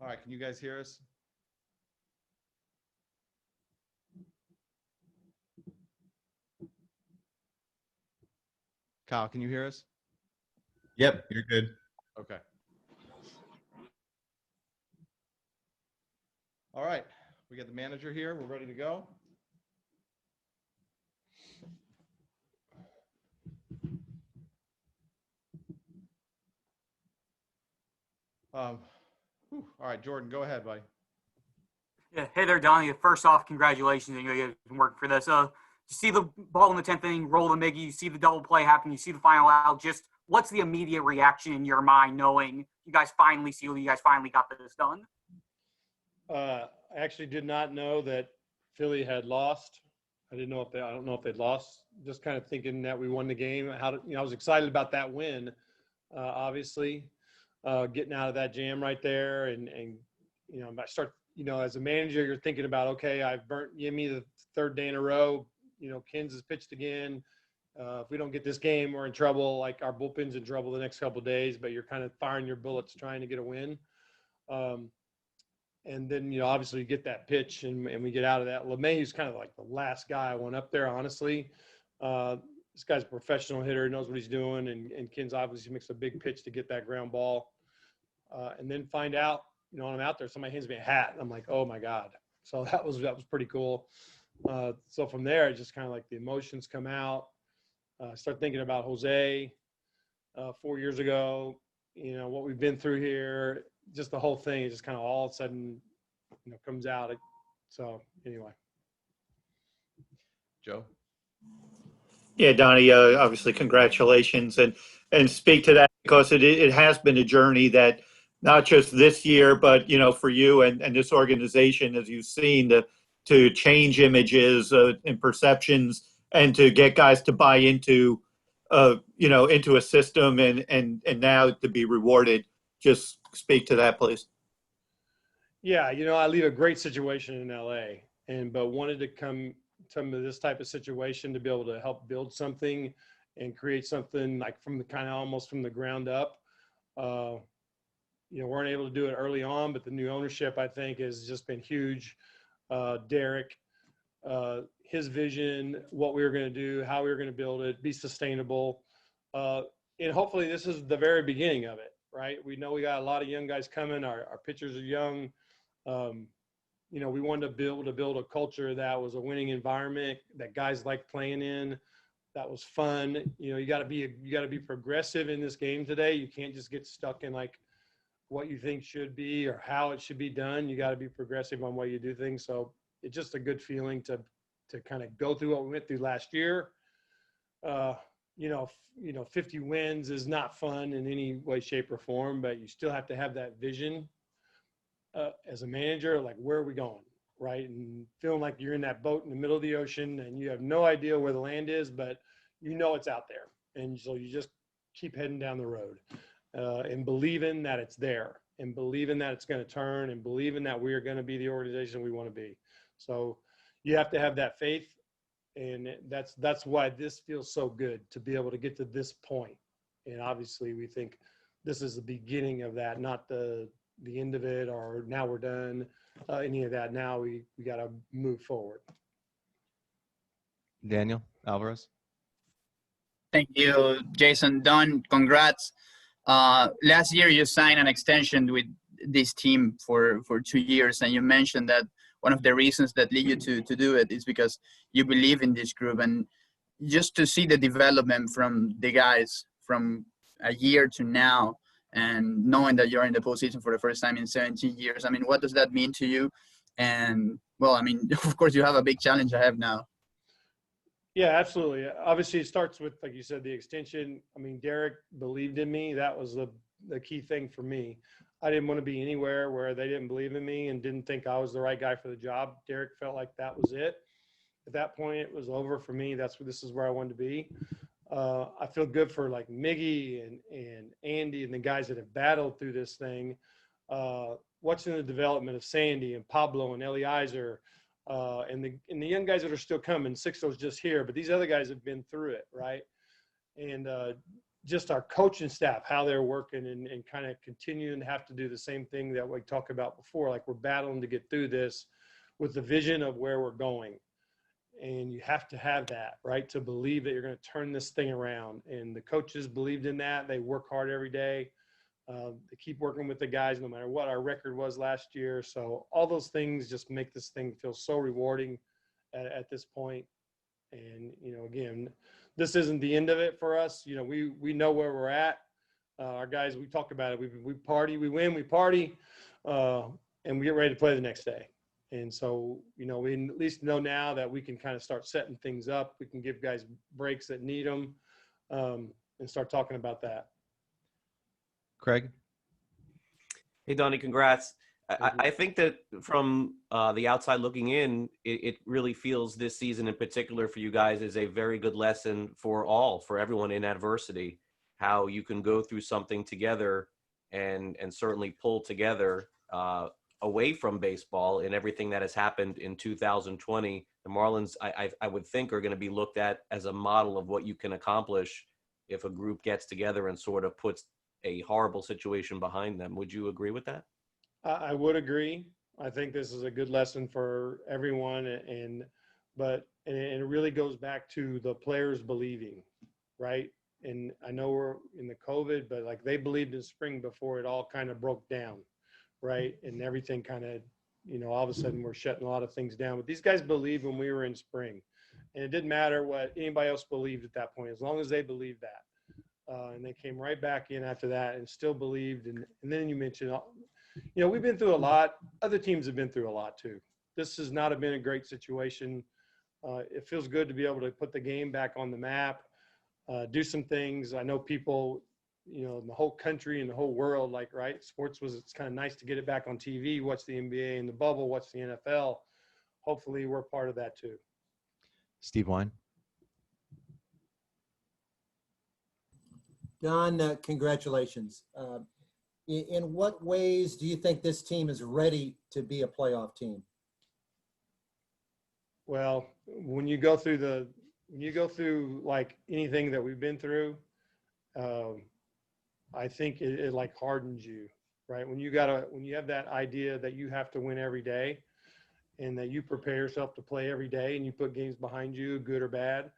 All right, can you guys hear us? Kyle, can you hear us? Yep, you're good. Okay. All right, we got the manager here. We're ready to go. All right, Jordan, go ahead, buddy. Yeah. Hey there, Donnie. First off, congratulations. You guys been working for this. You see the ball in the 10th inning, roll the Miggy, you see the double play happen, you see the final out. Just what's the immediate reaction in your mind knowing you guys finally got this done? I actually did not know that Philly had lost. I don't know if they'd lost. Just kind of thinking that we won the game. I was excited about that win, obviously, getting out of that jam right there. And I start, as a manager, you're thinking about, okay, I've burnt Yimmy the third day in a row. Kins has pitched again. If we don't get this game, we're in trouble. Like our bullpen's in trouble the next couple of days, but you're kind of firing your bullets trying to get a win. And then, obviously you get that pitch and we get out of that. LeMahieu's kind of like the last guy I went up there, honestly. This guy's a professional hitter, knows what he's doing. And Kins obviously makes a big pitch to get that ground ball. And then find out, when I'm out there, somebody hands me a hat. And I'm like, oh my God. So that was pretty cool. So from there, it just kind of like the emotions come out. Start thinking about Jose 4 years ago, what we've been through here. Just the whole thing is just kind of all of a sudden, comes out. So anyway. Joe? Yeah, Donnie, obviously congratulations and speak to that because it has been a journey that not just this year, but, for you and this organization, as you've seen, to change images and perceptions and to get guys to buy into, into a system and now to be rewarded. Just speak to that, please. Yeah, I leave a great situation in LA but wanted to come to this type of situation to be able to help build something and create something like from the kind of almost from the ground up. Weren't able to do it early on, but the new ownership, I think, has just been huge. Derek, his vision, what we were going to do, how we were going to build it, be sustainable. And hopefully this is the very beginning of it, right? We know we got a lot of young guys coming. Our pitchers are young. We wanted to build a culture that was a winning environment that guys like playing in, that was fun. You got to be progressive in this game today. You can't just get stuck in like what you think should be or how it should be done. You got to be progressive on what you do things. So it's just a good feeling to kind of go through what we went through last year. 50 wins is not fun in any way, shape, or form, but you still have to have that vision as a manager, like where are we going, right? And feeling like you're in that boat in the middle of the ocean and you have no idea where the land is, but it's out there. And so you just keep heading down the road and believing that it's there and believing that it's going to turn and believing that we are going to be the organization we want to be. So you have to have that faith. And that's why this feels so good to be able to get to this point. And obviously we think this is the beginning of that, not the end of it or now we're done, any of that. Now we got to move forward. Daniel Alvarez? Thank you, Jason. Don, congrats. Last year you signed an extension with this team for 2 years, and you mentioned that one of the reasons that lead you to do it is because you believe in this group. And just to see the development from the guys from a year to now and knowing that you're in the postseason for the first time in 17 years, I mean, what does that mean to you? And, well, I mean, of course you have a big challenge ahead now. Yeah, absolutely. Obviously it starts with, like you said, the extension. I mean, Derek believed in me. That was the key thing for me. I didn't want to be anywhere where they didn't believe in me and didn't think I was the right guy for the job. Derek felt like that was it. At that point, it was over for me. This is where I wanted to be. I feel good for like Miggy and Andy and the guys that have battled through this thing. Watching the development of Sandy and Pablo and Eliezer, and the young guys that are still coming. Sixto's just here, but these other guys have been through it, right? And just our coaching staff, how they're working and kind of continuing to have to do the same thing that we talked about before. Like, we're battling to get through this with the vision of where we're going. And you have to have that, right, to believe that you're going to turn this thing around. And the coaches believed in that. They work hard every day. They keep working with the guys no matter what our record was last year. So all those things just make this thing feel so rewarding at this point. And, again, this isn't the end of it for us. We know where we're at. Our guys, we talk about it. We party, we win, we party, and we get ready to play the next day. And so, we at least know now that we can kind of start setting things up. We can give guys breaks that need them, and start talking about that. Craig? Hey, Donnie, congrats. Thank you. I think that from the outside looking in, it really feels this season in particular for you guys is a very good lesson for everyone in adversity, how you can go through something together and certainly pull together away from baseball and everything that has happened in 2020. The Marlins, I would think, are going to be looked at as a model of what you can accomplish if a group gets together and sort of puts a horrible situation behind them. Would you agree with that? I would agree. I think this is a good lesson for everyone, and it really goes back to the players believing, right? And I know we're in the COVID, but like, they believed in spring before it all kind of broke down, right? And everything kind of, all of a sudden we're shutting a lot of things down. But these guys believed when we were in spring, and it didn't matter what anybody else believed at that point, as long as they believed that. And they came right back in after that and still believed. And then you mentioned, we've been through a lot. Other teams have been through a lot too. This has not been a great situation. It feels good to be able to put the game back on the map, do some things. I know people, in the whole country and the whole world, like, right, it's kind of nice to get it back on TV, watch the NBA in the bubble, watch the NFL. Hopefully we're part of that too. Steve Wine? Don, congratulations. In what ways do you think this team is ready to be a playoff team? Well, when you go through like anything that we've been through, I think it like hardens you, right? When you have that idea that you have to win every day, and that you prepare yourself to play every day, and you put games behind you, good or bad,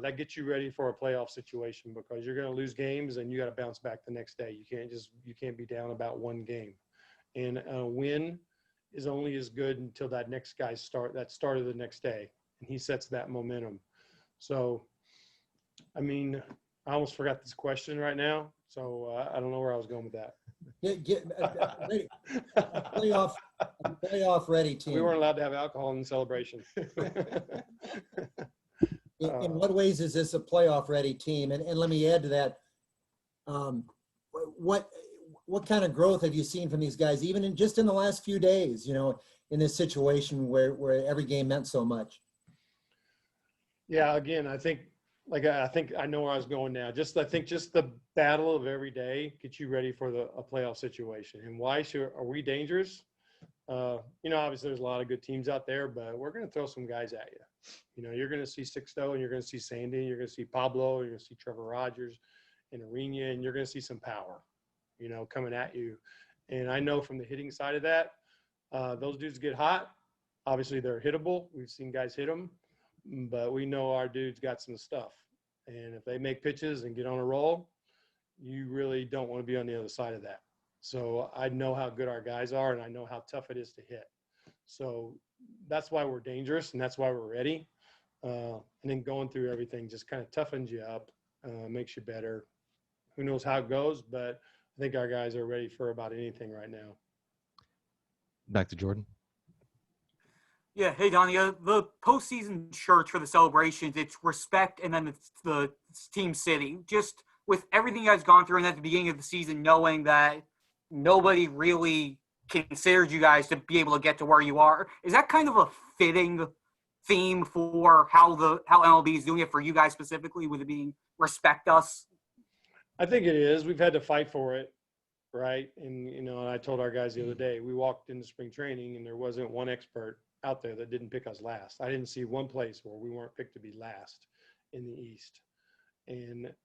that gets you ready for a playoff situation, because you're going to lose games and you got to bounce back the next day. You can't be down about one game, and a win is only as good until that next guy start of the next day, and he sets that momentum. So, I mean, I almost forgot this question right now, so I don't know where I was going with that. Playoff ready team. We weren't allowed to have alcohol in the celebration. In what ways is this a playoff ready team? And let me add to that. What kind of growth have you seen from these guys, even in the last few days, in this situation where every game meant so much? Yeah, again, I think I know where I was going now. I think the battle of every day gets you ready for a playoff situation. And why are we dangerous? Obviously there's a lot of good teams out there, but we're going to throw some guys at you. You're going to see Sixto, and you're going to see Sandy, and you're going to see Pablo, and you're going to see Trevor Rogers and Arena, and you're going to see some power, coming at you. And I know from the hitting side of that, those dudes get hot. Obviously they're hittable. We've seen guys hit them, but we know our dudes got some stuff. And if they make pitches and get on a roll, you really don't want to be on the other side of that. So I know how good our guys are, and I know how tough it is to hit. So that's why we're dangerous, and that's why we're ready. And then going through everything just kind of toughens you up, makes you better. Who knows how it goes, but I think our guys are ready for about anything right now. Back to Jordan. Yeah, hey Donnie, the postseason shirts for the celebrations, it's respect, and then it's the team city. Just with everything you guys gone through, and at the beginning of the season, knowing that nobody really considered you guys to be able to get to where you are, is that kind of a fitting theme for how MLB is doing it for you guys specifically, with it being respect us? I think it is. We've had to fight for it, right? And I told our guys the other day, we walked into spring training and there wasn't one expert out there that didn't pick us last. I didn't see one place where we weren't picked to be last in the East.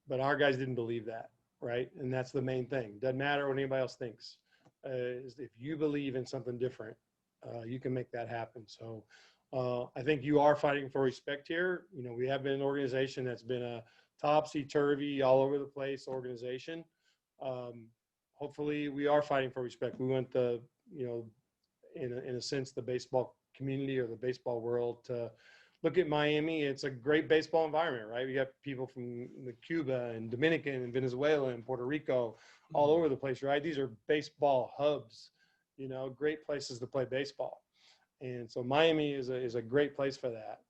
But our guys didn't believe that, right? And that's the main thing. Doesn't matter what anybody else thinks. Is if you believe in something different, you can make that happen. So I think you are fighting for respect here. You know, we have been an organization that's been a topsy-turvy, all over the place organization. Hopefully we are fighting for respect. We want the, you know, in a sense, the baseball community or the baseball world to look at Miami. It's a great baseball environment, right? We got people from Cuba and Dominican and Venezuela and Puerto Rico all over the place, right? These are baseball hubs, you know, great places to play baseball. And so Miami is a great place for that.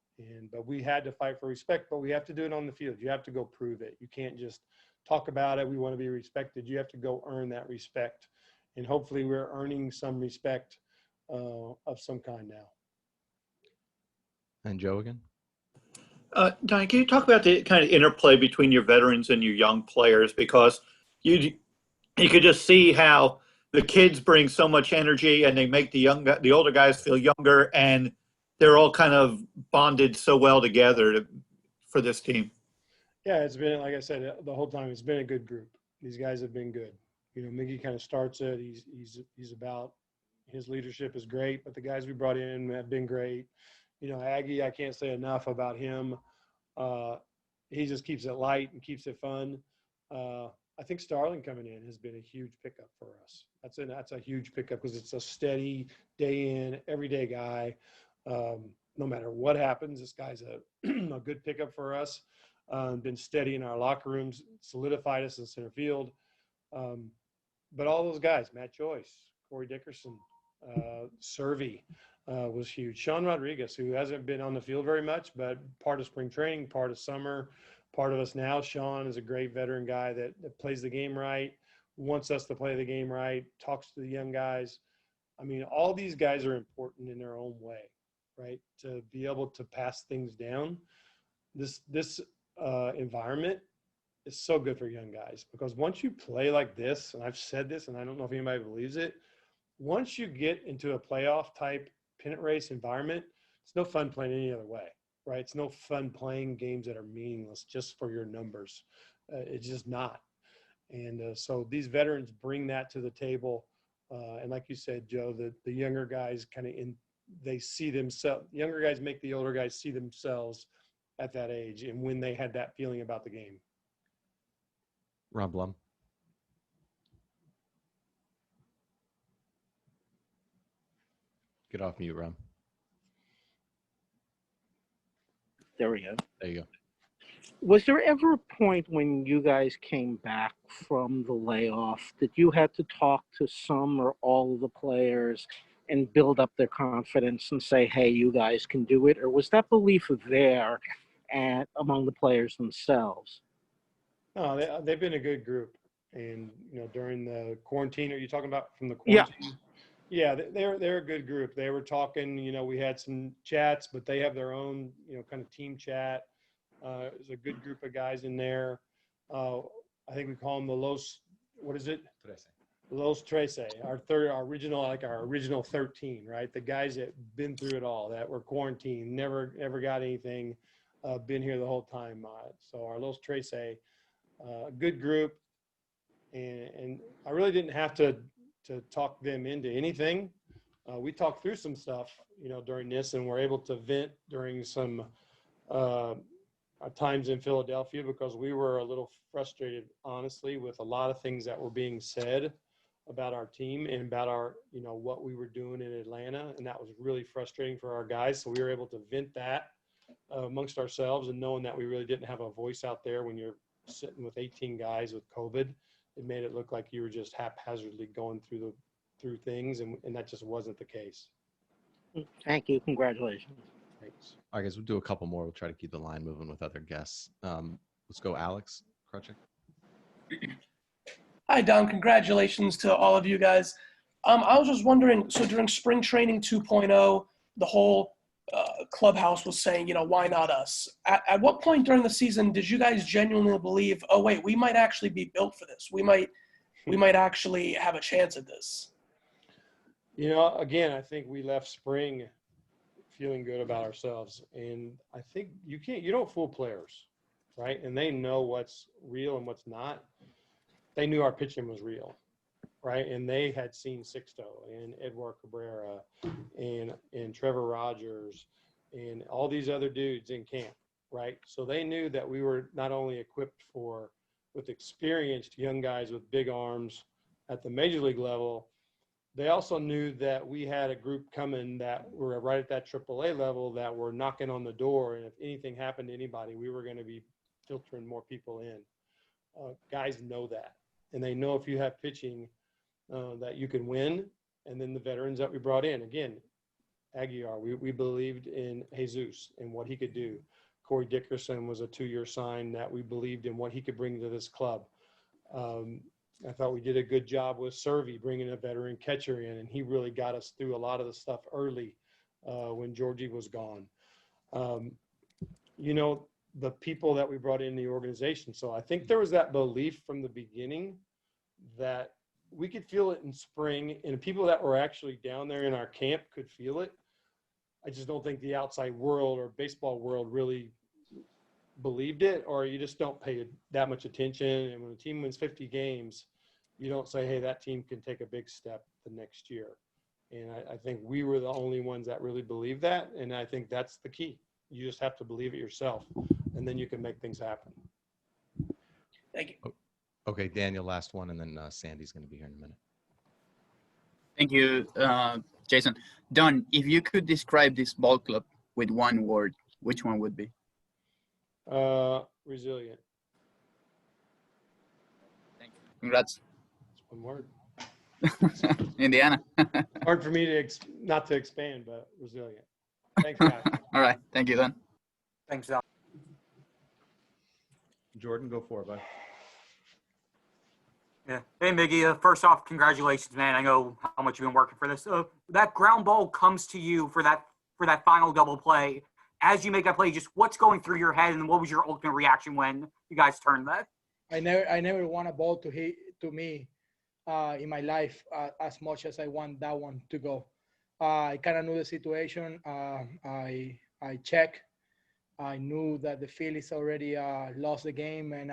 But we had to fight for respect, but we have to do it on the field. You have to go prove it. You can't just talk about it. We want to be respected. You have to go earn that respect. And hopefully we're earning some respect of some kind now. And Joe again. Donnie, can you talk about the kind of interplay between your veterans and your young players? Because you could just see how the kids bring so much energy and they make the older guys feel younger, and they're all kind of bonded so well together for this team. Yeah, it's been, like I said, the whole time, it's been a good group. These guys have been good. You know, Miggy kind of starts it. He's about, his leadership is great, but the guys we brought in have been great. You know, Aggie, I can't say enough about him. He just keeps it light and keeps it fun. I think Starling coming in has been a huge pickup for us. That's a huge pickup because it's a steady, day in, everyday guy. No matter what happens, this guy's a good pickup for us. Been steady in our locker rooms, solidified us in center field. But all those guys, Matt Joyce, Corey Dickerson, Servey was huge. Sean Rodriguez, who hasn't been on the field very much, but part of spring training, part of summer, part of us now. Sean is a great veteran guy that plays the game right, wants us to play the game right, talks to the young guys. I mean, all these guys are important in their own way, right? To be able to pass things down. This environment is so good for young guys because once you play like this, and I've said this, and I don't know if anybody believes it, once you get into a playoff type pennant race environment, it's no fun playing any other way, right? It's no fun playing games that are meaningless just for your numbers. It's just not. And so these veterans bring that to the table. And like you said, Joe, the younger guys they see themselves, younger guys make the older guys see themselves at that age and when they had that feeling about the game. Ron Blum. Get off mute, Ron. There we go. There you go. Was there ever a point when you guys came back from the layoff that you had to talk to some or all of the players and build up their confidence and say, hey, you guys can do it? Or was that belief there among the players themselves? No, they've been a good group. And, you know, during the quarantine, are you talking about from the quarantine? Yeah, they're a good group. They were talking, you know, we had some chats, but they have their own, you know, kind of team chat. There's a good group of guys in there. I think we call them the Los, what is it? Los Trece, our original 13, right? The guys that been through it all, that were quarantined, never ever got anything, been here the whole time. So our Los Trece, a good group. And I really didn't have to talk them into anything. We talked through some stuff, you know, during this, and we're able to vent during some times in Philadelphia because we were a little frustrated, honestly, with a lot of things that were being said about our team and about our, you know, what we were doing in Atlanta. And that was really frustrating for our guys. So we were able to vent that amongst ourselves, and knowing that we really didn't have a voice out there when you're sitting with 18 guys with COVID. It made it look like you were just haphazardly going through things, and that just wasn't the case. Thank you. Congratulations. Thanks. All right, guys, we'll do a couple more. We'll try to keep the line moving with other guests. Let's go, Alex Krutchik. Hi, Don. Congratulations to all of you guys. I was just wondering, so during spring training 2.0, the whole clubhouse was saying, you know, why not us? At what point during the season did you guys genuinely believe, oh, wait, we might actually be built for this? We might actually have a chance at this? You know, again, I think we left spring feeling good about ourselves. And I think you don't fool players. right? And they know what's real and what's not. They knew our pitching was real, right? And they had seen Sixto and Edward Cabrera and Trevor Rogers and all these other dudes in camp, right? So they knew that we were not only equipped with experienced young guys with big arms at the major league level, they also knew that we had a group coming that were right at that AAA level that were knocking on the door. And if anything happened to anybody, we were going to be filtering more people in. Guys know that. And they know if you have pitching that you can win. And then the veterans that we brought in, again, Aguiar, we believed in Jesus and what he could do. Corey Dickerson was a 2-year sign that we believed in what he could bring to this club. I thought we did a good job with Servey bringing a veteran catcher in, and he really got us through a lot of the stuff early when Georgie was gone. The people that we brought in the organization. So I think there was that belief from the beginning that we could feel it in spring, and people that were actually down there in our camp could feel it. I just don't think the outside world or baseball world really believed it, or you just don't pay that much attention. And when a team wins 50 games, you don't say, hey, that team can take a big step the next year. And I think we were the only ones that really believed that. And I think that's the key. You just have to believe it yourself, and then you can make things happen. Thank you. Okay, Daniel, last one, and then Sandy's going to be here in a minute. Thank you, Jason. Don, if you could describe this ball club with one word, which one would be? Resilient. Thank you. Congrats. That's one word. Indiana. Hard for me not to expand, but resilient. Thanks, guys. All right. Thank you, Don. Thanks, Don. Jordan, go for it, bud. Yeah. Hey, Miggy. First off, congratulations, man. I know how much you've been working for this. That ground ball comes to you for that final double play. As you make that play, just what's going through your head, and what was your ultimate reaction when you guys turned that? I never want a ball to hit to me in my life as much as I want that one to go. I kind of knew the situation. I checked. I knew that the Phillies already lost the game, and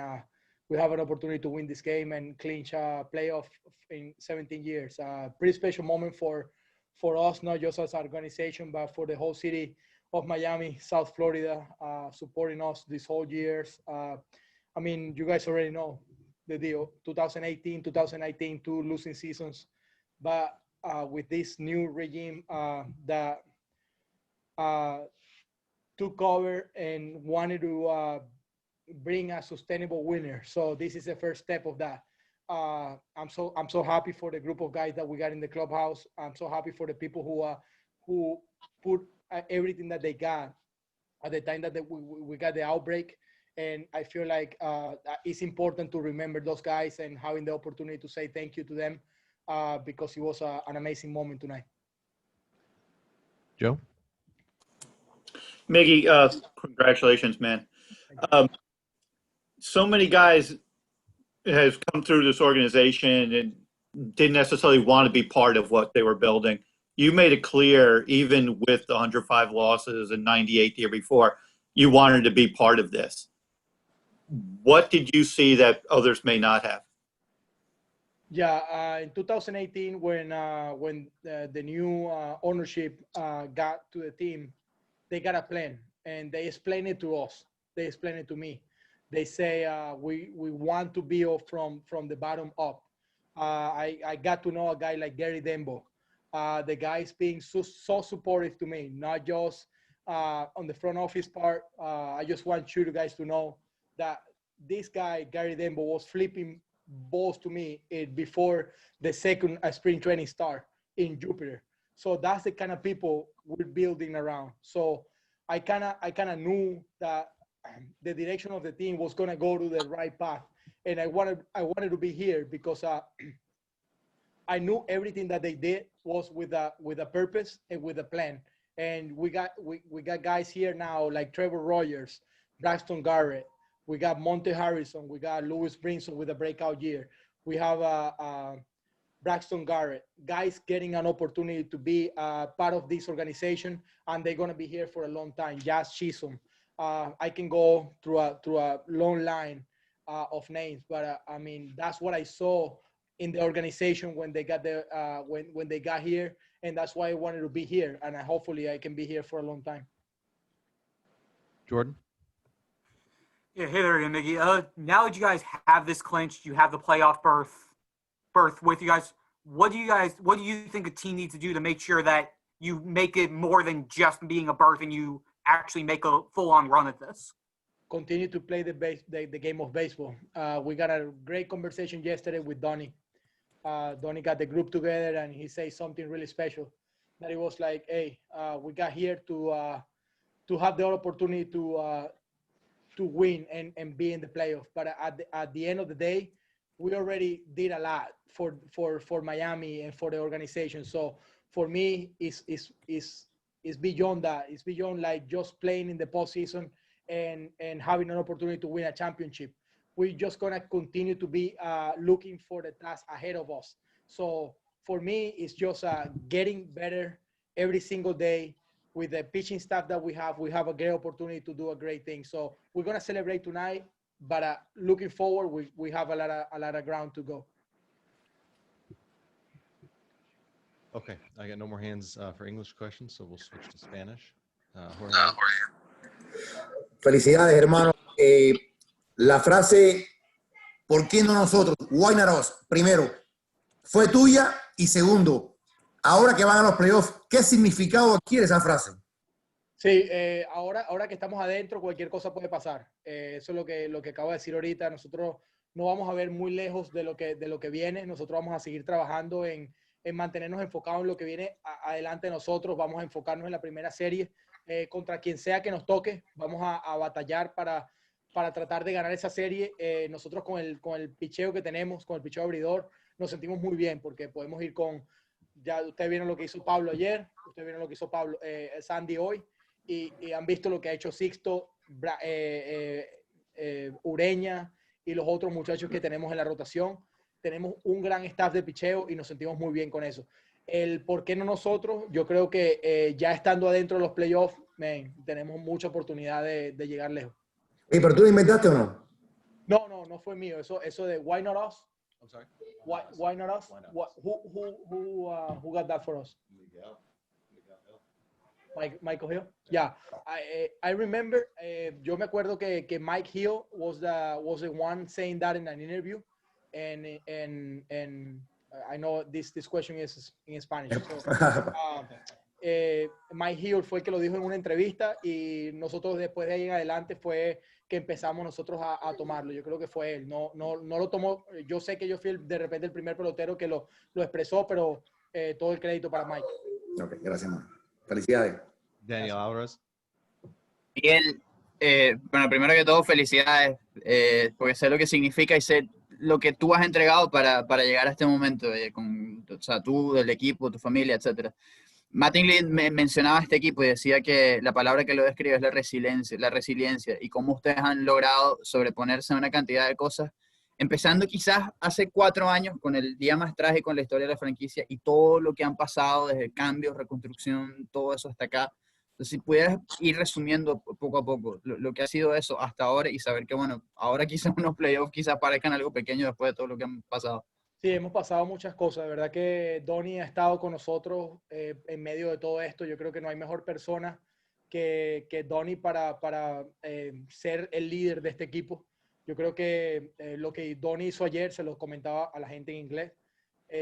we have an opportunity to win this game and clinch a playoff in 17 years. Pretty special moment for us, not just as an organization, but for the whole city of Miami, South Florida, supporting us this whole years. I mean, you guys already know the deal. 2018, 2019, 2 losing seasons. But with this new regime that took over and wanted to bring a sustainable winner. So this is the first step of that. I'm so happy for the group of guys that we got in the clubhouse. I'm so happy for the people who put everything that they got at the time that we got the outbreak. And I feel like it's important to remember those guys and having the opportunity to say thank you to them because it was an amazing moment tonight. Joe? Miggy, congratulations, man. So many guys has come through this organization and didn't necessarily want to be part of what they were building. You made it clear, even with the 105 losses and 98 the year before, you wanted to be part of this. What did you see that others may not have? Yeah, in 2018, when the new ownership got to the team, they got a plan, and they explained it to us. They explained it to me. They say we want to build from the bottom up. I got to know a guy like Gary Dembo. The guy's being so supportive to me, not just on the front office part. I just want you guys to know that this guy, Gary Dembo, was flipping balls to me before the second spring training start in Jupiter. So that's the kind of people we're building around. So I kind of knew that the direction of the team was going to go to the right path, and I wanted to be here because I knew everything that they did was with a purpose and with a plan. And we got guys here now like Trevor Rogers, Braxton Garrett. We got Monte Harrison. We got Lewis Brinson with a breakout year. We have Braxton Garrett. Guys getting an opportunity to be part of this organization, and they're going to be here for a long time. Jazz Chisholm. I can go through a long line of names, but I mean, that's what I saw in the organization when they got when they got here, and that's why I wanted to be here, and hopefully I can be here for a long time. Jordan? Yeah, hey there again, Mickey. Now that you guys have this clinched, you have the playoff berth with you guys. What do you think a team needs to do to make sure that you make it more than just being a berth and you actually make a full-on run at this? Continue to play the game of baseball. We got a great conversation yesterday with Donnie. Donnie got the group together, and he said something really special. That it was like, hey, we got here to have the opportunity to win and be in the playoff. But at the end of the day, we already did a lot for Miami and for the organization. So for me, it's beyond that. It's beyond like just playing in the postseason and having an opportunity to win a championship. We're just gonna continue to be looking for the task ahead of us. So for me, it's just getting better every single day. With the pitching staff that we have a great opportunity to do a great thing. So we're gonna celebrate tonight, but looking forward, we have a lot of ground to go. Okay, I got no more hands for English questions, so we'll switch to Spanish. Jorge. Felicidades, hermano. La frase, ¿por qué no nosotros? Why not us? Primero, fue tuya, y segundo, ahora que van a los playoffs, ¿qué significado adquiere esa frase? Sí, ahora que estamos adentro, cualquier cosa puede pasar. Eso es lo que acabo de decir ahorita. Nosotros no vamos a ver muy lejos de lo que viene. Nosotros vamos a seguir trabajando en mantenernos enfocados en lo que viene adelante de nosotros. Vamos a enfocarnos en la primera serie. Contra quien sea que nos toque, vamos a batallar para tratar de ganar esa serie. Nosotros con el picheo que tenemos, con el picheo abridor, nos sentimos muy bien porque podemos ir ya ustedes vieron lo que hizo Pablo ayer, ustedes vieron lo que hizo Sandy hoy, y han visto lo que ha hecho Sixto, Ureña y los otros muchachos que tenemos en la rotación. Tenemos un gran staff de picheo y nos sentimos muy bien con eso. El por qué no nosotros, yo creo que ya estando adentro de los playoffs, tenemos mucha oportunidad de llegar lejos. ¿Pero tú lo inventaste o no? No fue mío. Eso de why not us? I'm sorry? Why not us? Who got that for us? Miguel. Michael Hill? Yeah. I remember, yo me acuerdo que Mike Hill was the one saying that in an interview. And I know this question is in Spanish. So, Mike Hill fue el que lo dijo en una entrevista y nosotros después de ahí en adelante fue que empezamos nosotros a tomarlo. Yo creo que fue él. No lo tomó. Yo sé que yo fui de repente el primer pelotero que lo expresó, pero todo el crédito para Mike. Ok, gracias, man. Felicidades. Daniel Alvarez. Miguel, bueno, primero que todo, felicidades, porque sé lo que significa y sé lo que tú has entregado para llegar a este momento, o sea, tú, el equipo, tu familia, etcétera. Mattingly mencionaba este equipo y decía que la palabra que lo describe es la resiliencia y cómo ustedes han logrado sobreponerse a una cantidad de cosas, empezando quizás hace 4 años con el día más trágico en la historia de la franquicia y todo lo que han pasado desde cambios, reconstrucción, todo eso hasta acá. Entonces, si pudieras ir resumiendo poco a poco lo que ha sido eso hasta ahora y saber que, bueno, ahora quizás unos playoffs quizás parezcan algo pequeño después de todo lo que han pasado. Sí, hemos pasado muchas cosas. De verdad que Donnie ha estado con nosotros en medio de todo esto. Yo creo que no hay mejor persona que Donnie para ser el líder de este equipo. Yo creo que lo que Donnie hizo ayer, se lo comentaba a la gente en inglés,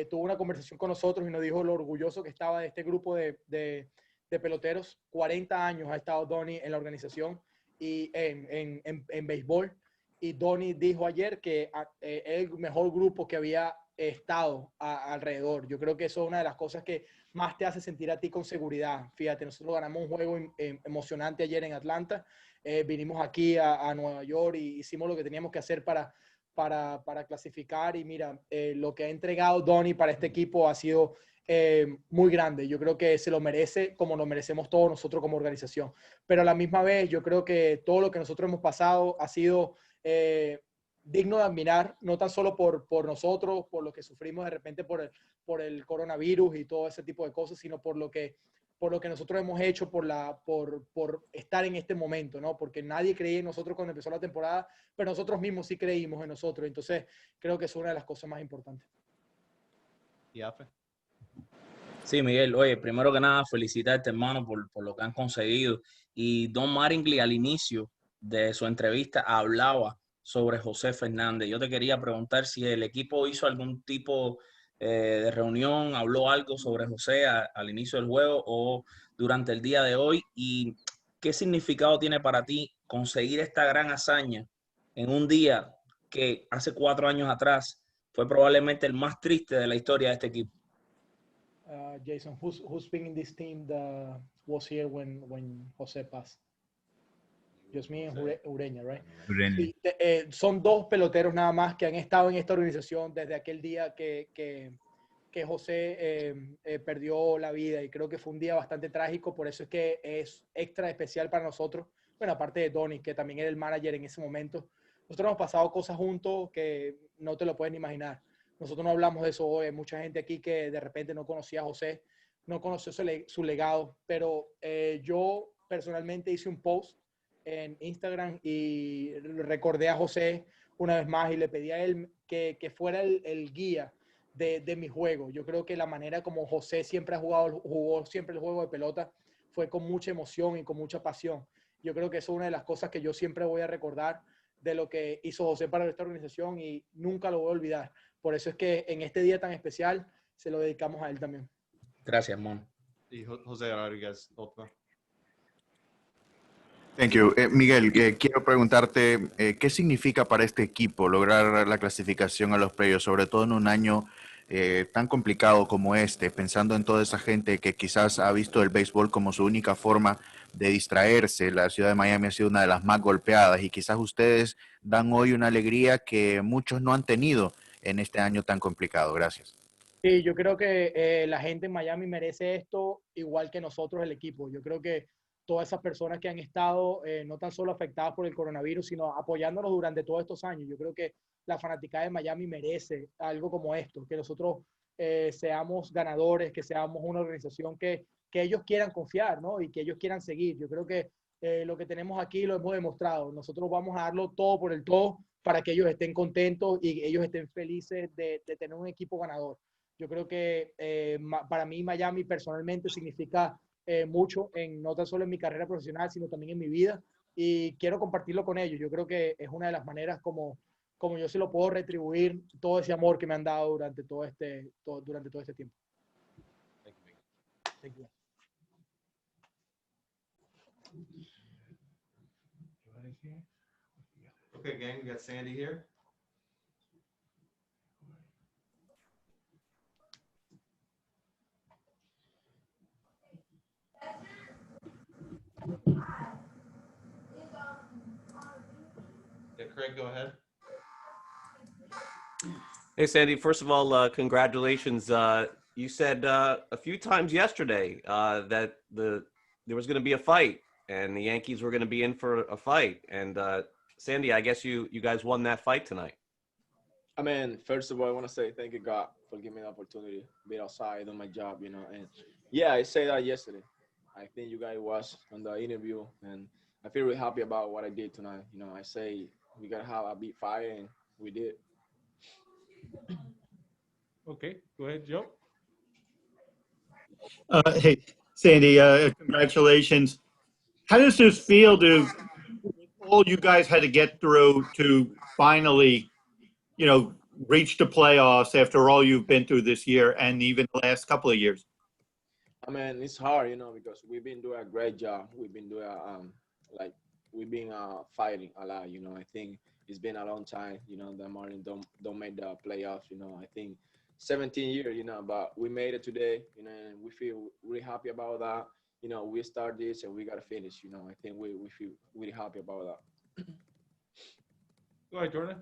tuvo una conversación con nosotros y nos dijo lo orgulloso que estaba de este grupo de peloteros. 40 años ha estado Donnie en la organización y en béisbol. Y Donnie dijo ayer que el mejor grupo que había estado alrededor. Yo creo que eso es una de las cosas que más te hace sentir a ti con seguridad. Fíjate, nosotros ganamos un juego emocionante ayer en Atlanta. Vinimos aquí a Nueva York y hicimos lo que teníamos que hacer para clasificar. Y mira, lo que ha entregado Donnie para este equipo ha sido muy grande. Yo creo que se lo merece como lo merecemos todos nosotros como organización. Pero a la misma vez, yo creo que todo lo que nosotros hemos pasado ha sido digno de admirar, no tan solo por nosotros, por lo que sufrimos de repente por el coronavirus y todo ese tipo de cosas, sino por lo que por lo que nosotros hemos hecho, por estar en este momento, ¿no? Porque nadie creía en nosotros cuando empezó la temporada, pero nosotros mismos sí creímos en nosotros. Entonces, creo que es una de las cosas más importantes. ¿Y Afe? Sí, Miguel, oye, primero que nada, felicitarte, hermano, por lo que han conseguido. Y Don Mattingly al inicio de su entrevista hablaba sobre José Fernández. Yo te quería preguntar si el equipo hizo algún tipo de reunión, habló algo sobre José al inicio del juego o durante el día de hoy, y qué significado tiene para ti conseguir esta gran hazaña en un día que hace 4 años atrás fue probablemente el más triste de la historia de este equipo. Jason, who's been in this team that was here when José passed? Just me and Ureña, right? Sí, son 2 peloteros nada más que han estado en esta organización desde aquel día que José perdió la vida, y creo que fue un día bastante trágico. Por eso es que es extra especial para nosotros. Bueno, aparte de Donny, que también era el manager en ese momento, nosotros hemos pasado cosas juntos que no te lo pueden imaginar. Nosotros no hablamos de eso hoy. Hay mucha gente aquí que de repente no conocía a José, no conoció su legado, pero yo personalmente hice un post en Instagram y recordé a José una vez más y le pedí a él que fuera el guía de mi juego. Yo creo que la manera como José siempre jugó siempre el juego de pelota fue con mucha emoción y con mucha pasión. Yo creo que eso es una de las cosas que yo siempre voy a recordar de lo que hizo José para esta organización, y nunca lo voy a olvidar. Por eso es que en este día tan especial se lo dedicamos a él también. Gracias, Mon. Y José Rodríguez, otro. Thank you. Miguel, quiero preguntarte, ¿qué significa para este equipo lograr la clasificación a los playoffs, sobre todo en un año tan complicado como este, pensando en toda esa gente que quizás ha visto el béisbol como su única forma de distraerse? La ciudad de Miami ha sido una de las más golpeadas y quizás ustedes dan hoy una alegría que muchos no han tenido en este año tan complicado. Gracias. Sí, yo creo que la gente en Miami merece esto igual que nosotros, el equipo. Yo creo que todas esas personas que han estado no tan solo afectadas por el coronavirus, sino apoyándonos durante todos estos años. Yo creo que la fanaticada de Miami merece algo como esto, que nosotros seamos ganadores, que seamos una organización que ellos quieran confiar, ¿no? Y que ellos quieran seguir. Yo creo que lo que tenemos aquí lo hemos demostrado. Nosotros vamos a darlo todo por el todo para que ellos estén contentos y ellos estén felices de tener un equipo ganador. Yo creo que para mí Miami personalmente significa mucho, no tan solo en mi carrera profesional, sino también en mi vida, y quiero compartirlo con ellos. Yo creo que es una de las maneras como yo se lo puedo retribuir todo ese amor que me han dado durante todo este tiempo. Thank you. Okay, gang, we got Sandy here. Yeah, Craig, go ahead. Hey, Sandy, first of all, congratulations. You said a few times yesterday that there was going to be a fight and the Yankees were going to be in for a fight. And Sandy, I guess you guys won that fight tonight. I mean, first of all, I want to say thank you, God, for giving me the opportunity to be outside on my job, you know. And yeah, I said that yesterday. I think you guys was on the interview, and I feel really happy about what I did tonight. You know, I say we got to have a big fight, and we did. Okay, go ahead, Joe. Hey, Sandy, congratulations. How does this feel to all you guys had to get through to finally, you know, reach the playoffs after all you've been through this year and even the last couple of years? I mean, it's hard, you know, because we've been doing a great job. We've been doing fighting a lot, you know. I think it's been a long time, you know, the Marlins don't make the playoffs, you know. I think 17 years, you know, but we made it today, you know, and we feel really happy about that. You know, we start this and we got to finish, you know. I think we feel really happy about that. Go ahead, Jordan.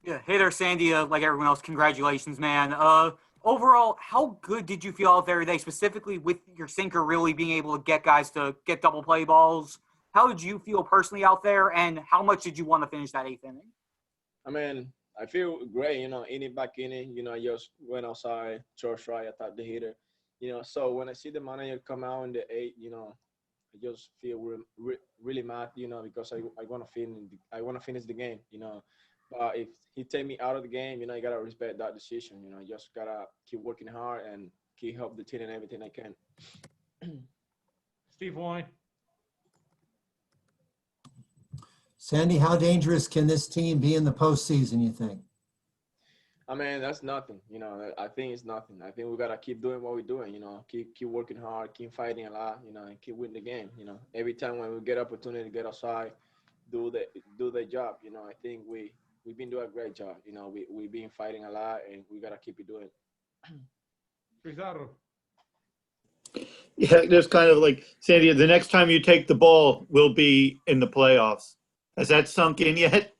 Yeah. Hey there, Sandy. Like everyone else, congratulations, man. Overall, how good did you feel out there today, specifically with your sinker really being able to get guys to get double play balls? How did you feel personally out there, and how much did you want to finish that 8th inning? I mean, I feel great, you know, inning back inning, you know, I just went outside, short strike, attacked the hitter. You know, so when I see the manager come out in the 8th, you know, I just feel really mad, you know, because I want to finish the game, you know. But if he take me out of the game, you know, I gotta respect that decision. You know, I just gotta keep working hard and keep help the team and everything I can. Steve Wine. Sandy, how dangerous can this team be in the postseason, you think? I mean, that's nothing. You know, I think it's nothing. I think we gotta keep doing what we're doing. You know, keep working hard, keep fighting a lot. You know, and keep winning the game. You know, every time when we get opportunity to get outside, do the job. You know, I think we've been doing a great job. You know, we've been fighting a lot, and we gotta keep it doing. Pizarro. Yeah, just kind of like, Sandy, the next time you take the ball will be in the playoffs. Has that sunk in yet?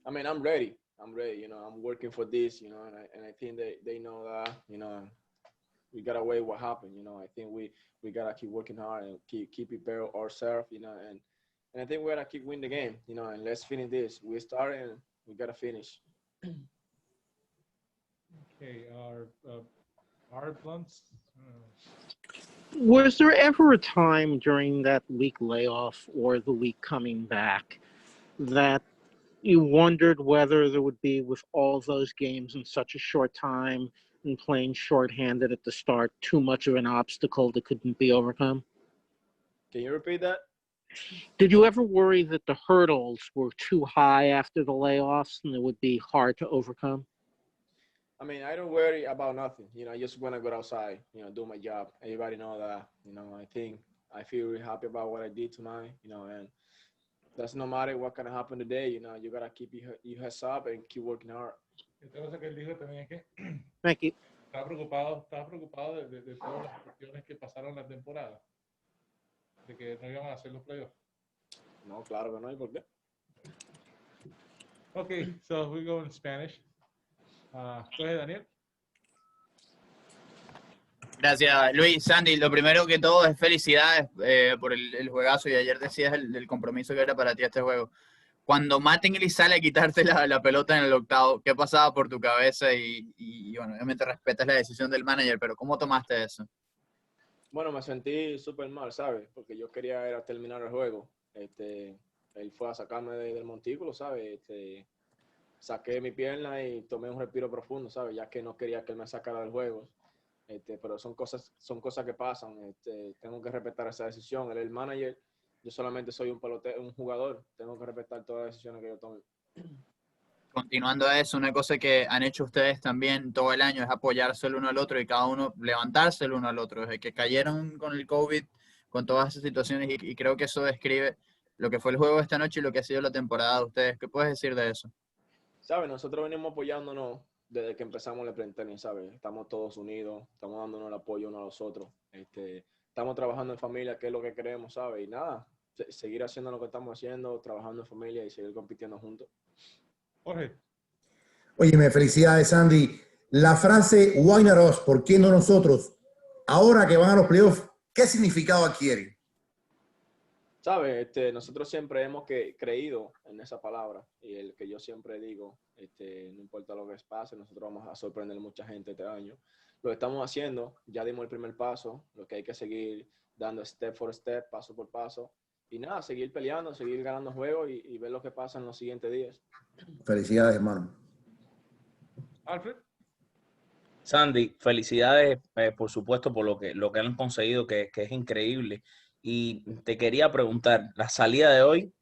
I mean, I'm ready. You know, I'm working for this. You know, and I think they know that. You know, we gotta wait what happened. You know, I think we gotta keep working hard and keep prepare ourselves. You know, and I think we gotta keep winning the game. You know, and let's finish this. We start and we gotta finish. Okay, our blunts. Was there ever a time during that week layoff or the week coming back that you wondered whether there would be, with all those games in such a short time and playing shorthanded at the start, too much of an obstacle that couldn't be overcome? Can you repeat that? Did you ever worry that the hurdles were too high after the layoffs and it would be hard to overcome? I mean, I don't worry about nothing. You know, I just want to go outside, you know, do my job. Everybody know that, you know, I feel really happy about what I did tonight, you know, and that's no matter what can happen today, you know, you got to keep your heads up and keep working hard. Otra cosa que él dijo también es que Thank you. estaba preocupado de todas las cuestiones que pasaron la temporada, de que no iban a hacer los playoffs. No, claro que no hay por qué. Okay, so we go in Spanish. Go ahead, Daniel. Gracias, Luis. Sandy, lo primero que todo es felicidades por el juegazo, y ayer decías el compromiso que era para ti este juego. Cuando Mattingly sale a quitarte la pelota en el octavo, ¿qué pasaba por tu cabeza? Y bueno, obviamente respetas la decisión del manager, pero ¿cómo tomaste eso? Bueno, me sentí súper mal, ¿sabes? Porque yo quería era terminar el juego. Él fue a sacarme del montículo, ¿sabes? Saqué mi pierna y tomé un respiro profundo, ¿sabes? Ya que no quería que él me sacara del juego. Pero son cosas que pasan. Tengo que respetar esa decisión. Él es el manager. Yo solamente soy un jugador. Tengo que respetar todas las decisiones que yo tome. Continuando a eso, una cosa que han hecho ustedes también todo el año es apoyarse el uno al otro y cada uno levantarse el uno al otro. Desde que cayeron con el COVID, con todas esas situaciones, y creo que eso describe lo que fue el juego de esta noche y lo que ha sido la temporada de ustedes. ¿Qué puedes decir de eso? ¿Sabes? Nosotros venimos apoyándonos desde que empezamos el pre-tenis, ¿sabes? Estamos todos unidos, estamos dándonos el apoyo unos a los otros. Estamos trabajando en familia, que es lo que queremos, ¿sabes? Y nada, seguir haciendo lo que estamos haciendo, trabajando en familia y seguir compitiendo juntos. Jorge. Óyeme, felicidades, Sandy. La frase "Why not us? ¿Por qué no nosotros?" Ahora que van a los playoffs, ¿qué significado adquiere? ¿Sabes? Nosotros siempre hemos creído en esa palabra, y el que yo siempre digo, no importa lo que pase, nosotros vamos a sorprender a mucha gente este año. Lo estamos haciendo, ya dimos el primer paso, lo que hay que seguir dando step por step, paso por paso, y nada, seguir peleando, seguir ganando juegos y ver lo que pasa en los siguientes días. Felicidades, hermano. Alfred. Sandy, felicidades, por supuesto, por lo que han conseguido, que es increíble. Y te quería preguntar, la salida de hoy,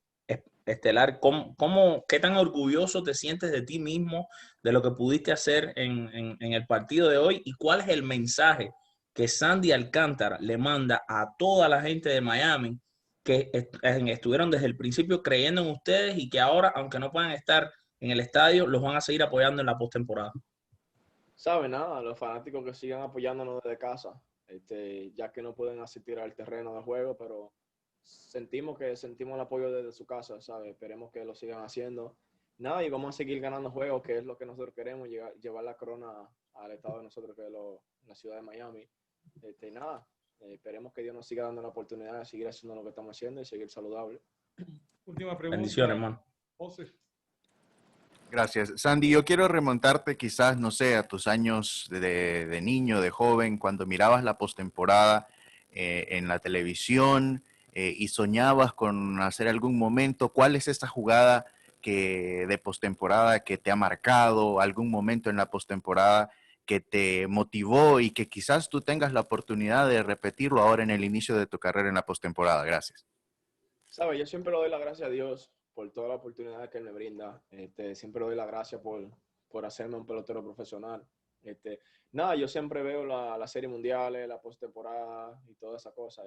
estelar, ¿qué tan orgulloso te sientes de ti mismo, de lo que pudiste hacer en el partido de hoy? ¿Y cuál es el mensaje que Sandy Alcantara le manda a toda la gente de Miami que estuvieron desde el principio creyendo en ustedes y que ahora, aunque no puedan estar en el estadio, los van a seguir apoyando en la postemporada? ¿Sabe? Nada, los fanáticos que sigan apoyándonos desde casa, ya que no pueden asistir al terreno de juego, pero sentimos el apoyo desde su casa, ¿sabes? Esperemos que lo sigan haciendo. Nada, y vamos a seguir ganando juegos, que es lo que nosotros queremos, llevar la corona al estado de nosotros, que es la ciudad de Miami. Nada, esperemos que Dios nos siga dando la oportunidad de seguir haciendo lo que estamos haciendo y seguir saludable. Última pregunta. Bendiciones, hermano. José. Gracias. Sandy, yo quiero remontarte quizás, no sé, a tus años de niño, de joven, cuando mirabas la postemporada en la televisión y soñabas con hacer algún momento. ¿Cuál es esta jugada de postemporada que te ha marcado, algún momento en la postemporada que te motivó y que quizás tú tengas la oportunidad de repetirlo ahora en el inicio de tu carrera en la postemporada? Gracias. ¿Sabes? Yo siempre le doy la gracia a Dios por toda la oportunidad que Él me brinda. Siempre le doy la gracia por hacerme un pelotero profesional. Nada, yo siempre veo la serie mundiales, la postemporada y toda esa cosa.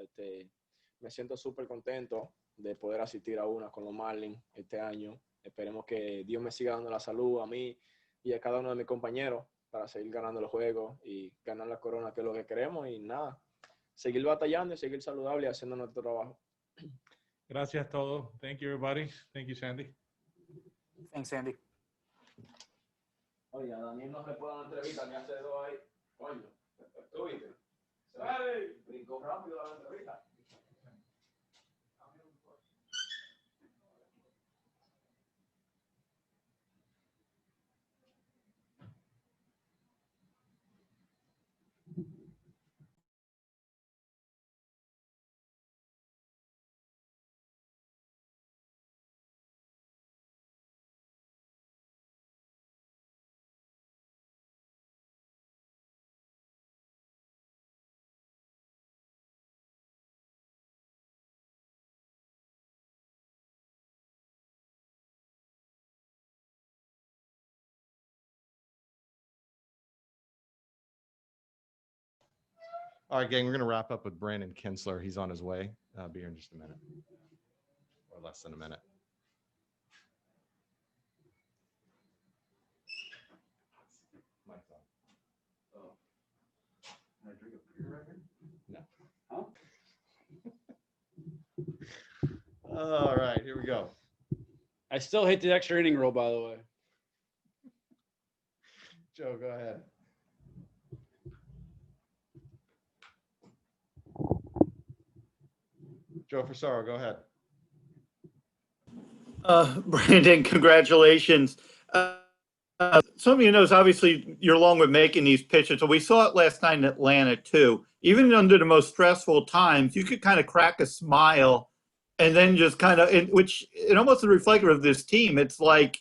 Me siento súper contento de poder asistir a una con los Marlins este año. Esperemos que Dios me siga dando la salud a mí y a cada uno de mis compañeros para seguir ganando los juegos y ganar la corona, que es lo que queremos. Y nada, seguir batallando y seguir saludable y haciendo nuestro trabajo. Gracias a todos. Thank you, everybody. Thank you, Sandy. Thanks, Sandy. Oye, a Daniel no se puede dar entrevista ni hace dos ahí. Coño, ¿tú viste? ¡Ay! Brincó rápido a la entrevista. All right, gang, we're going to wrap up with Brandon Kintzler. He's on his way. Be here in just a minute, or less than a minute. Mic's on. Oh. Can I drink a beer right here? No. Huh? All right, here we go. I still hate the extra inning rule, by the way. Joe, go ahead. Joe Frisaro, go ahead. Brandon, congratulations. Some of you knows, obviously, you're along with making these pitches. So we saw it last night in Atlanta, too. Even under the most stressful times, you could kind of crack a smile and then just kind of, which it almost is reflective of this team. It's like,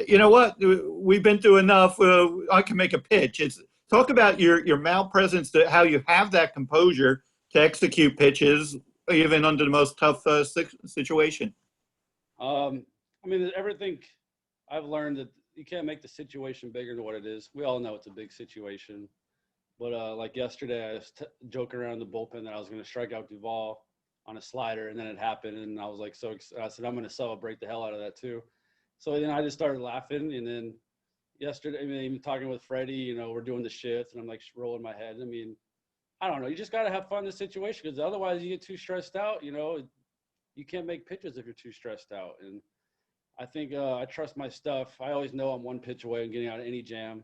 you know what? We've been through enough. I can make a pitch. Talk about your mouth presence, how you have that composure to execute pitches, even under the most tough situation. I mean, everything I've learned that you can't make the situation bigger than what it is. We all know it's a big situation. But like yesterday, I was joking around the bullpen that I was going to strike out Duvall on a slider, and then it happened. And I was like, I said, I'm going to celebrate the hell out of that too. So then I just started laughing. And then yesterday, I mean, even talking with Freddie, you know, we're doing the shift, and I'm like rolling my head. I mean, I don't know. You just got to have fun in the situation, because otherwise you get too stressed out. You know, you can't make pitches if you're too stressed out. And I think I trust my stuff. I always know I'm one pitch away from getting out of any jam.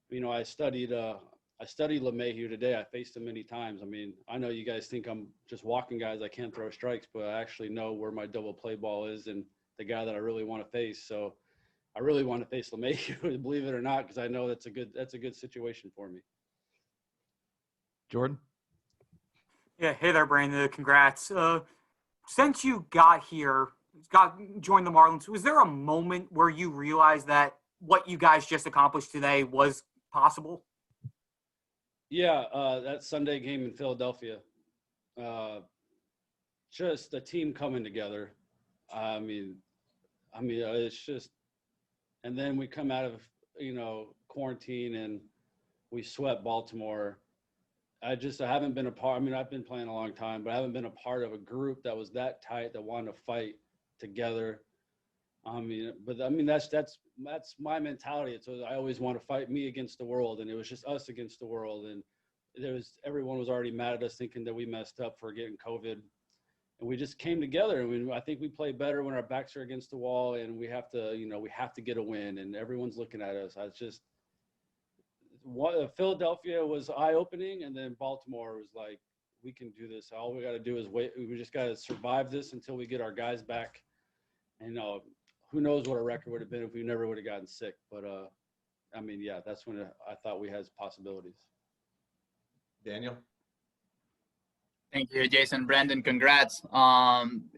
You know, I studied LeMahieu today. I faced him many times. I mean, I know you guys think I'm just walking guys. I can't throw strikes, but I actually know where my double play ball is and the guy that I really want to face. So I really want to face LeMahieu, believe it or not, because I know that's a good situation for me. Jordan? Yeah, hey there, Brandon. Congrats. Since you got here, joined the Marlins, was there a moment where you realized that what you guys just accomplished today was possible? Yeah, that Sunday game in Philadelphia, just the team coming together. I mean, it's just, and then we come out of, you know, quarantine and we swept Baltimore. I haven't been a part. I mean, I've been playing a long time, but I haven't been a part of a group that was that tight, that wanted to fight together. I mean, that's my mentality. I always want to fight me against the world, and it was just us against the world. And everyone was already mad at us, thinking that we messed up for getting COVID, and we just came together. I mean, I think we play better when our backs are against the wall, and we have to get a win, and everyone's looking at us. Philadelphia was eye-opening, and then Baltimore was like, we can do this. All we got to do is wait. We just got to survive this until we get our guys back. And who knows what our record would have been if we never would have gotten sick. But I mean, yeah, that's when I thought we had possibilities. Daniel. Thank you, Jason. Brandon, congrats.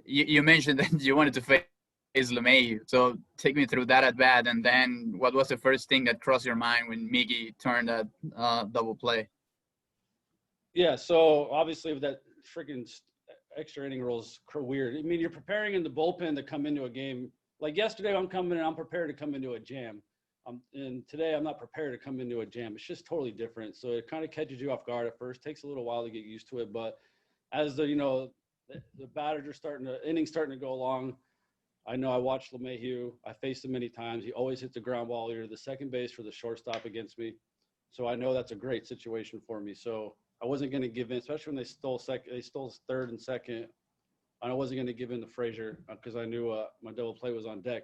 You mentioned that you wanted to face LeMahieu. So take me through that at bat, and then what was the first thing that crossed your mind when Miggy turned that double play? Yeah, so obviously with that freaking extra inning rule is weird. I mean, you're preparing in the bullpen to come into a game. Like yesterday, I'm prepared to come into a jam. And today, I'm not prepared to come into a jam. It's just totally different. So it kind of catches you off guard at first. Takes a little while to get used to it, but as the batters are innings starting to go along, I know I watched LeMahieu. I faced him many times. He always hits the ground ball, either the second base or the shortstop against me. So I know that's a great situation for me. So I wasn't going to give in, especially when they stole third and second. I wasn't going to give in to Frazier because I knew my double play was on deck.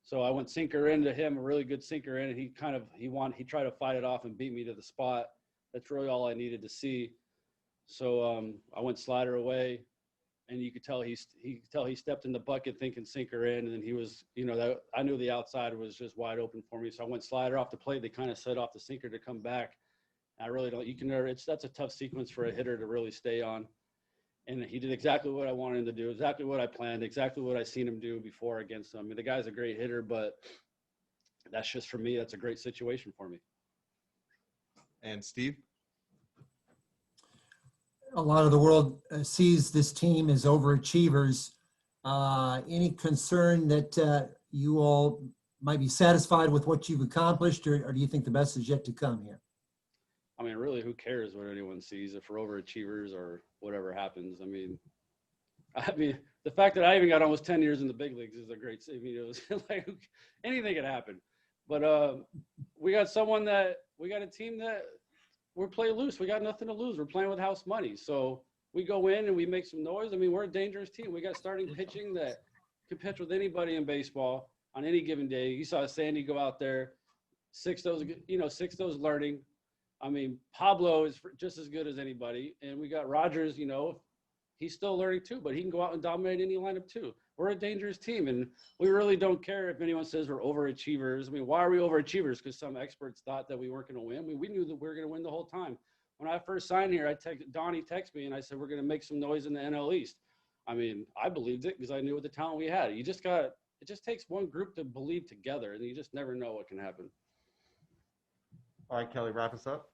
So I went sinker into him, a really good sinker in, and he tried to fight it off and beat me to the spot. That's really all I needed to see. So I went slider away, and you could tell he stepped in the bucket thinking sinker in, and then he was, I knew the outside was just wide open for me. So I went slider off the plate. They kind of set off the sinker to come back. I really don't. That's a tough sequence for a hitter to really stay on. And he did exactly what I wanted him to do, exactly what I planned, exactly what I seen him do before against him. I mean, the guy's a great hitter, but that's just for me. That's a great situation for me. And Steve? A lot of the world sees this team as overachievers. Any concern that you all might be satisfied with what you've accomplished, or do you think the best is yet to come here? I mean, really, who cares what anyone sees if we're overachievers or whatever happens? I mean, the fact that I even got almost 10 years in the big leagues is a great. I mean, it was like anything could happen. But we got a team that we play loose. We got nothing to lose. We're playing with house money, so we go in and we make some noise. I mean, we're a dangerous team. We got starting pitching that can pitch with anybody in baseball on any given day. You saw Sandy go out there, six those learning. I mean, Pablo is just as good as anybody. And we got Rogers, he's still learning too, but he can go out and dominate any lineup too. We're a dangerous team, and we really don't care if anyone says we're overachievers. I mean, why are we overachievers? Because some experts thought that we weren't going to win. I mean, we knew that we were going to win the whole time. When I first signed here, Donnie texted me, and I said, we're going to make some noise in the NL East. I mean, I believed it because I knew what the talent we had. It just takes one group to believe together, and you just never know what can happen. All right, Kelly, wrap us up.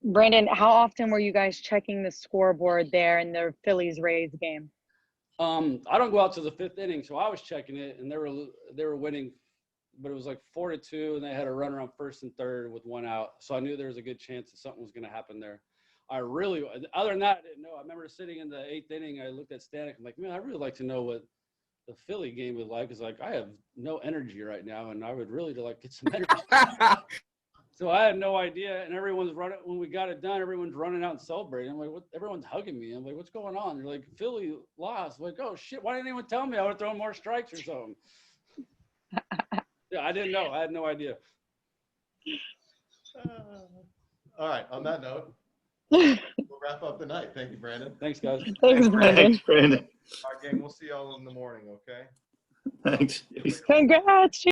Brandon, how often were you guys checking the scoreboard there in the Phillies-Rays game? I don't go out to the fifth inning, so I was checking it, and they were winning, but it was like 4-2, and they had a runner on first and third with one out. So I knew there was a good chance that something was going to happen there. Other than that, I didn't know. I remember sitting in the eighth inning, I looked at Stanek. I'm like, man, I really like to know what the Philly game was like. It's like, I have no energy right now, and I would really get some energy. So I had no idea, and everyone's running. When we got it done, everyone's running out and celebrating. I'm like, what? Everyone's hugging me. I'm like, what's going on? They're like, Philly lost. I'm like, oh shit! Why didn't anyone tell me? I would have thrown more strikes or something. Yeah, I didn't know. I had no idea. All right. On that note, we'll wrap up the night. Thank you, Brandon. Thanks, guys. Thanks, Brandon. Thanks, Brandon. All right, gang. We'll see y'all in the morning. Okay. Thanks. Congrats.